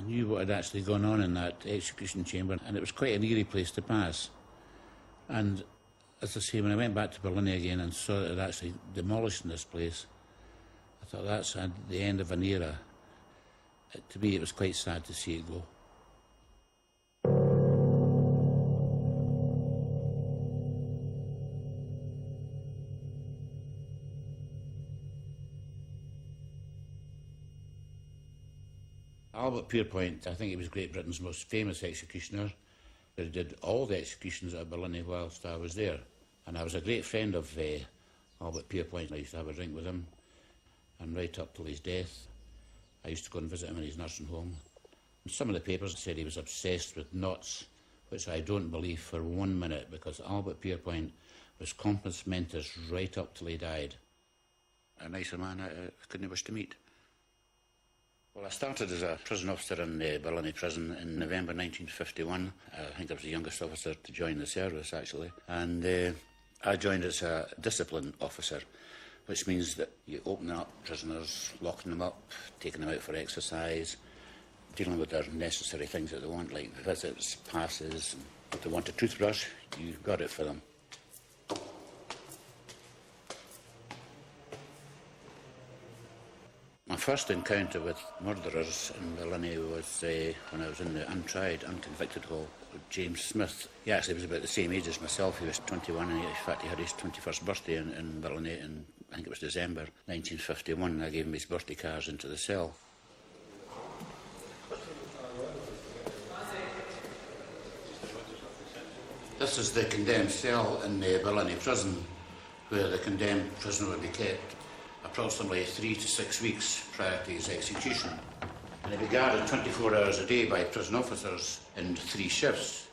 knew what had actually gone on in that execution chamber, and it was quite an eerie place to pass. And as I say, when I went back to Barlinnie again and saw that it had actually demolished this place, I thought that's the end of an era. To me, it was quite sad to see it go. Albert Pierpoint, I think he was Great Britain's most famous executioner. He did all the executions at Barlinnie whilst I was there. And I was a great friend of Albert Pierpoint. I used to have a drink with him, and right up till his death, I used to go and visit him in his nursing home. And some of the papers said he was obsessed with knots, which I don't believe for 1 minute, because Albert Pierpoint was compos mentis right up till he died. A nicer man I couldn't wish to meet. Well, I started as a prison officer in Barlinnie Prison in November 1951. I think I was the youngest officer to join the service, actually. And I joined as a discipline officer, which means that you open up prisoners, locking them up, taking them out for exercise, dealing with their necessary things that they want, like visits, passes. If they want a toothbrush, you got it for them. My first encounter with murderers in Barlinnie was when I was in the untried, unconvicted hall with James Smith. He actually was about the same age as myself. He was 21, and in fact he had his 21st birthday in Barlinnie in, I think it was December 1951. I gave him his birthday cards into the cell. This is the condemned cell in the Barlinnie Prison, where the condemned prisoner would be kept approximately 3 to 6 weeks prior to his execution. And he'd be guarded 24 hours a day by prison officers in 3 shifts.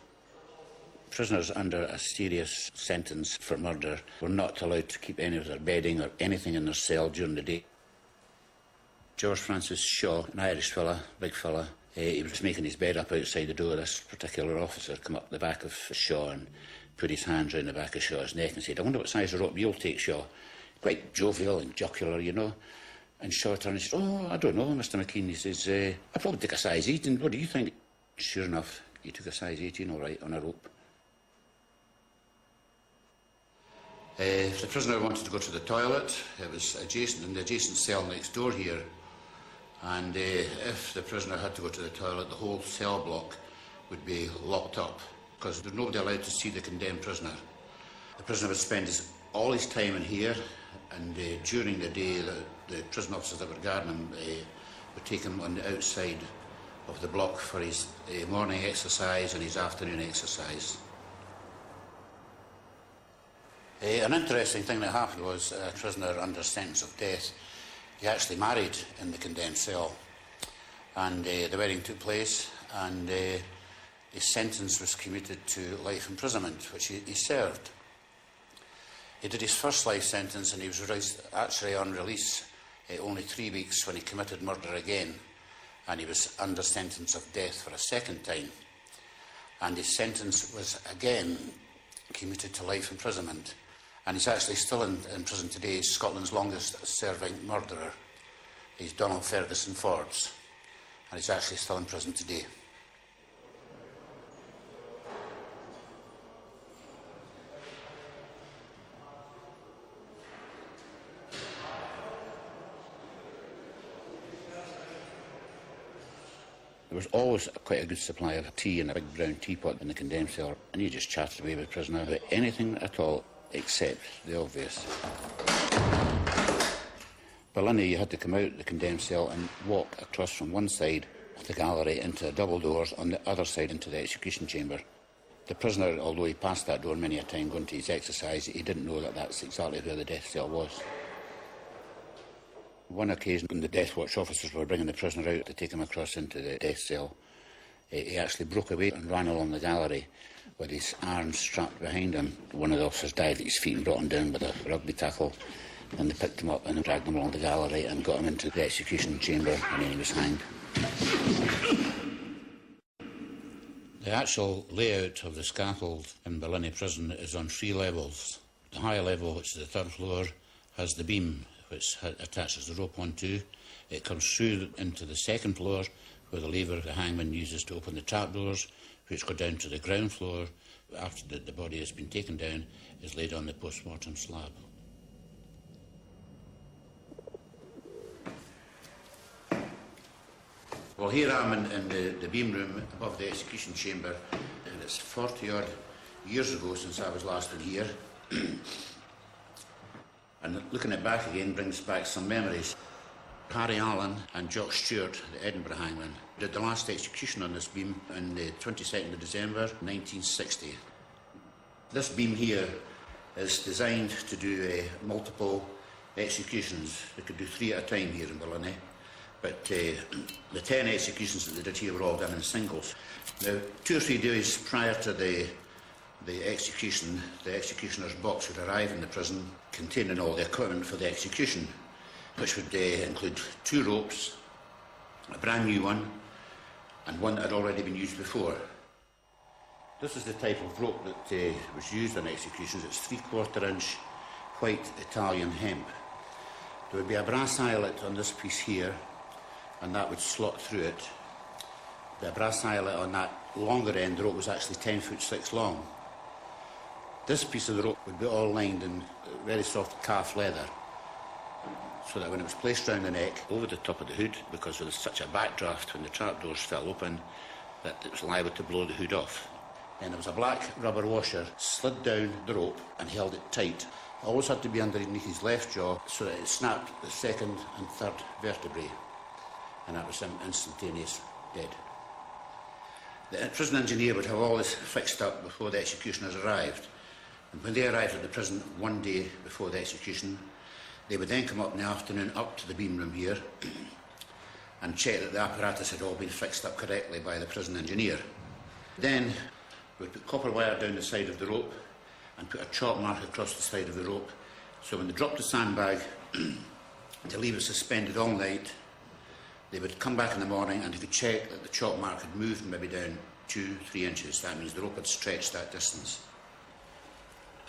Prisoners under a serious sentence for murder were not allowed to keep any of their bedding or anything in their cell during the day. George Francis Shaw, an Irish fella, big fella, he was making his bed up outside the door. This particular officer come up the back of Shaw and put his hands round the back of Shaw's neck and said, "I wonder what size of rope you'll take, Shaw." Quite jovial and jocular, you know. And Shaw turned and said, "Oh, I don't know, Mr. McKean." He says, "I'll probably take a size 18. What do you think?" Sure enough, he took a size 18, all right, on a rope. If the prisoner wanted to go to the toilet, it was adjacent, in the adjacent cell next door here. And if the prisoner had to go to the toilet, the whole cell block would be locked up, because there's nobody allowed to see the condemned prisoner. The prisoner would spend all his time in here, and during the day, the prison officers that were guarding him would take him on the outside of the block for his morning exercise and his afternoon exercise. An interesting thing that happened was a prisoner under sentence of death. He actually married in the condemned cell, and the wedding took place, and his sentence was commuted to life imprisonment, which he served. He did his first life sentence, and he was actually on release only 3 weeks when he committed murder again, and he was under sentence of death for a second time. And his sentence was again commuted to life imprisonment. And he's actually still in prison today. He's Scotland's longest serving murderer. He's Donald Ferguson Fords, and he's actually still in prison today. There was always quite a good supply of tea in a big brown teapot in the condemned cell, and you just chatted away with the prisoner about anything at all, except the obvious. Barlinnie, you had to come out the condemned cell and walk across from one side of the gallery into the double doors, on the other side into the execution chamber. The prisoner, although he passed that door many a time going to his exercise, he didn't know that that's exactly where the death cell was. One occasion, when the death watch officers were bringing the prisoner out to take him across into the death cell, he actually broke away and ran along the gallery with his arms strapped behind him. One of the officers dived at his feet and brought him down with a rugby tackle, and they picked him up and dragged him along the gallery and got him into the execution chamber, and then he was hanged. The actual layout of the scaffold in Barlinnie Prison is on 3 levels. The higher level, which is the 3rd floor, has the beam which attaches the rope onto. It comes through into the 2nd floor, with a lever the hangman uses to open the trapdoors, which go down to the ground floor. After the body has been taken down, is laid on the post-mortem slab. Well, here I am in the beam room above the execution chamber, and it's 40-odd years ago since I was last in here. And looking at back again brings back some memories. Harry Allen and Jock Stewart, the Edinburgh hangman, did the last execution on this beam on the 22nd of December 1960. This beam here is designed to do multiple executions. They could do 3 at a time here in Barlinnie, but the 10 executions that they did here were all done in singles. Now, 2 or 3 days prior to the execution, the executioner's box would arrive in the prison containing all the equipment for the execution, which would include 2 ropes, a brand new one, and one that had already been used before. This is the type of rope that was used on executions. It's 3/4 inch white Italian hemp. There would be a brass eyelet on this piece here, and that would slot through it. The brass eyelet on that longer end, the rope was actually 10'6" long. This piece of the rope would be all lined in very soft calf leather, so that when it was placed round the neck, over the top of the hood, because there was such a backdraft when the trapdoors fell open, that it was liable to blow the hood off. And there was a black rubber washer slid down the rope and held it tight. It always had to be underneath his left jaw so that it snapped the 2nd and 3rd vertebrae, and that was him instantaneous dead. The prison engineer would have all this fixed up before the executioners arrived, and when they arrived at the prison one day before the execution, they would then come up in the afternoon up to the beam room here and check that the apparatus had all been fixed up correctly by the prison engineer. Then we'd put copper wire down the side of the rope and put a chalk mark across the side of the rope, so when they dropped the sandbag to leave it suspended all night, they would come back in the morning and they could check that the chalk mark had moved maybe down 2-3 inches. That means the rope had stretched that distance.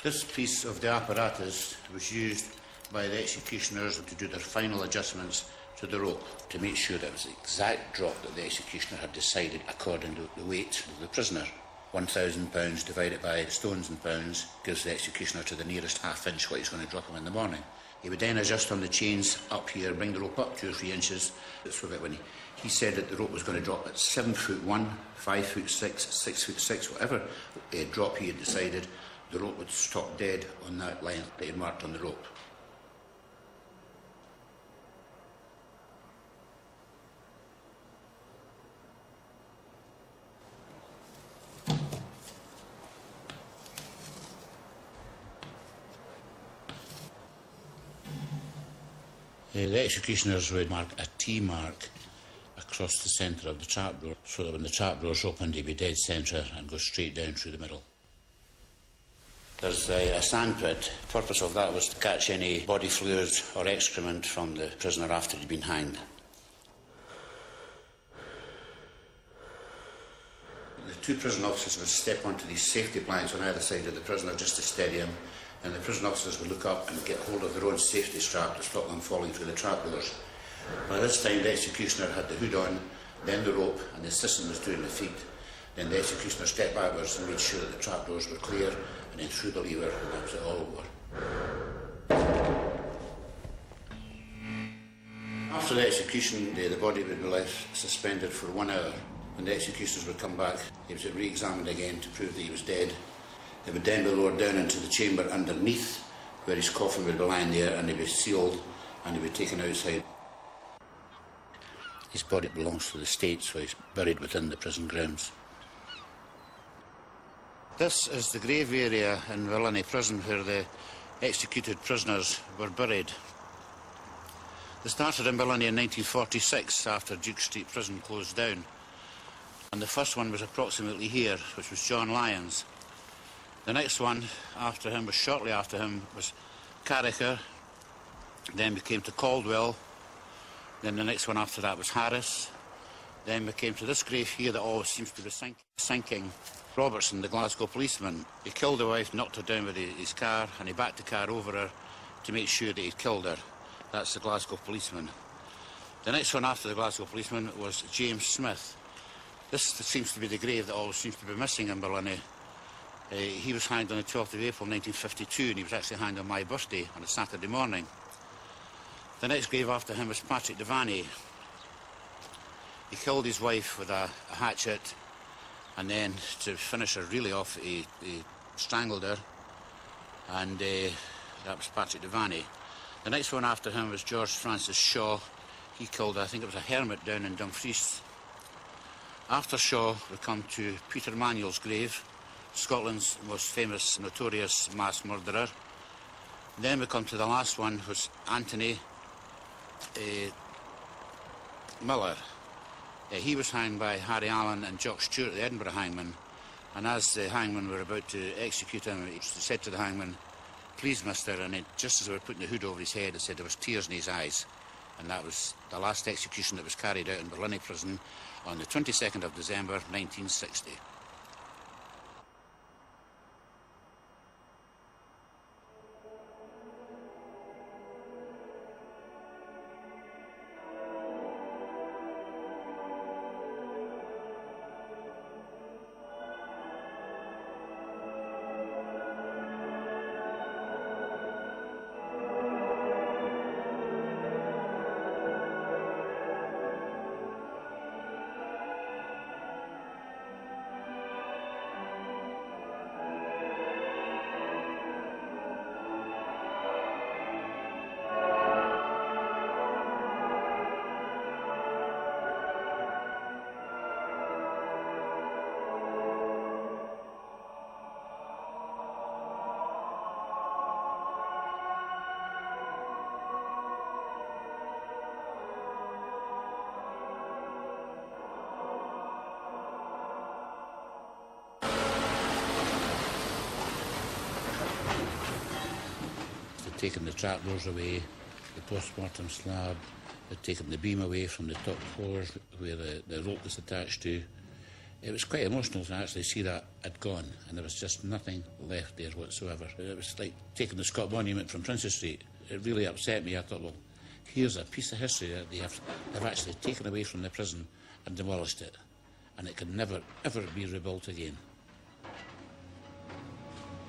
This piece of the apparatus was used by the executioners to do their final adjustments to the rope to make sure that it was the exact drop that the executioner had decided according to the weight of the prisoner. 1,000 pounds divided by stones and pounds gives the executioner to the nearest half-inch what he's going to drop him in the morning. He would then adjust on the chains up here, bring the rope up 2 or 3 inches, so that when he said that the rope was going to drop at 7'1", 5'6", 6'6", whatever drop he had decided, the rope would stop dead on that line that he had marked on the rope. The executioners would mark a T mark across the centre of the trapdoor, so that when the trapdoors opened, he'd be dead centre and go straight down through the middle. There's a sandpit. The purpose of that was to catch any body fluids or excrement from the prisoner after he'd been hanged. The 2 prison officers would step onto these safety planks on either side of the prisoner just to steady him, and the prison officers would look up and get hold of their own safety strap to stop them falling through the trapdoors. By this time, the executioner had the hood on, then the rope, and the assistant was doing the feet. Then the executioner stepped backwards and made sure that the trapdoors were clear, and then threw the lever, and that was it all over. After the execution, the body would be left suspended for 1 hour. When the executioners would come back, he was re-examined again to prove that he was dead. He would then be lowered down into the chamber underneath, where his coffin would be lying there, and he'd be sealed and he'd be taken outside. His body belongs to the state, so he's buried within the prison grounds. This is the grave area in Barlinnie Prison where the executed prisoners were buried. They started in Barlinnie in 1946 after Duke Street Prison closed down. And the first one was approximately here, which was John Lyons. The next one after him, was shortly after him, was Carricker. Then we came to Caldwell. Then the next one after that was Harris. Then we came to this grave here that always seems to be sinking. Robertson, the Glasgow policeman. He killed the wife, knocked her down with his car, and he backed the car over her to make sure that he'd killed her. That's the Glasgow policeman. The next one after the Glasgow policeman was James Smith. This seems to be the grave that always seems to be missing in Barlinnie. He was hanged on the 12th of April 1952, and he was actually hanged on my birthday on a Saturday morning. The next grave after him was Patrick Devaney. He killed his wife with a hatchet, and then to finish her really off, he strangled her, and that was Patrick Devaney. The next one after him was George Francis Shaw. He killed, I think it was a hermit down in Dumfries. After Shaw, we come to Peter Manuel's grave, Scotland's most famous, notorious mass murderer. Then we come to the last one, was Anthony Miller. He was hanged by Harry Allen and Jock Stewart, the Edinburgh hangman. And as the hangman were about to execute him, he said to the hangman, "Please, mister," and just as they were putting the hood over his head, it said there was tears in his eyes. And that was the last execution that was carried out in Barlinnie Prison on the 22nd of December 1960. Taken the trapdoors away, the post-mortem slab, had taken the beam away from the top floors where the rope was attached to. It was quite emotional to actually see that had gone, and there was just nothing left there whatsoever. It was like taking the Scott Monument from Princess Street. It really upset me. I thought, well, here's a piece of history that they've actually taken away from the prison and demolished it, and it can never, ever be rebuilt again.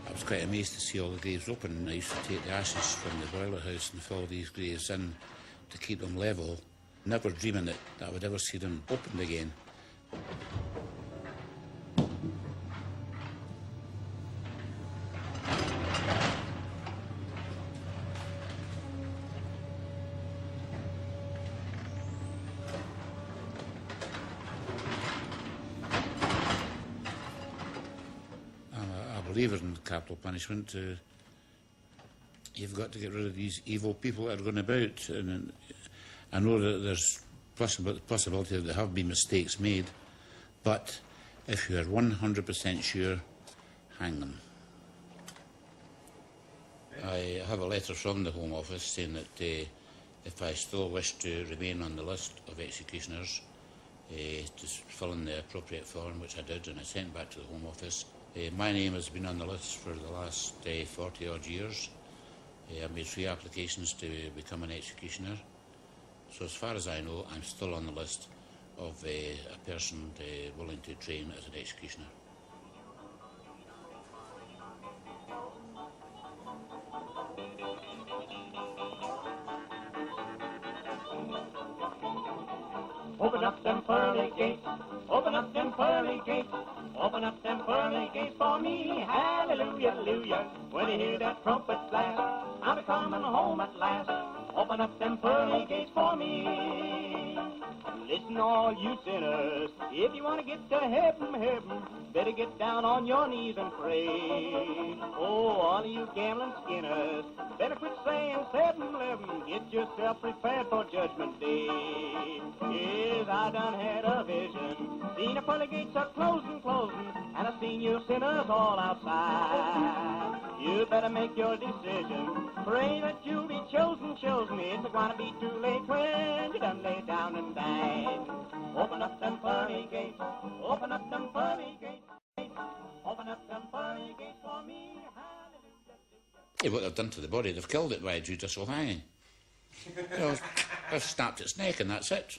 I was quite amazed to see all the graves open. I used to take the ashes from the boiler house and fill these graves in to keep them level, never dreaming that I would ever see them opened again. Believer in capital punishment. You've got to get rid of these evil people that are going about, and I know that there's possibility that there have been mistakes made, but if you are 100% sure, hang them. I have a letter from the Home Office saying that if I still wish to remain on the list of executioners, to fill in the appropriate form, which I did, and I sent back to the Home Office. My name has been on the list for the last 40-odd years. I've made 3 applications to become an executioner. So as far as I know, I'm still on the list of a person willing to train as an executioner. Open up them pearly gates, open up them pearly gates, open up them pearly gates for me, hallelujah, hallelujah. When you hear that trumpet blast, I'm coming home at last. Open up them pearly gates for me. Listen, all you sinners, if you want to get to heaven, better get down on your knees and pray. Oh, all of you gambling skinners, better quit saying 7-11. Get yourself prepared for Judgment Day. Yes, I done had a vision. Seen the pearly gates are closing, and I seen you sinners all outside. You better make your decision. Pray that you'll be chosen. It's gonna be too late when you done lay down and die. Open up them pearly gates. Open up them pearly gates. Open up them pearly gates for me. Hallelujah. Hey, what they've done to the body, they've killed it by judicial hanging. You know, I've snapped its neck and that's it.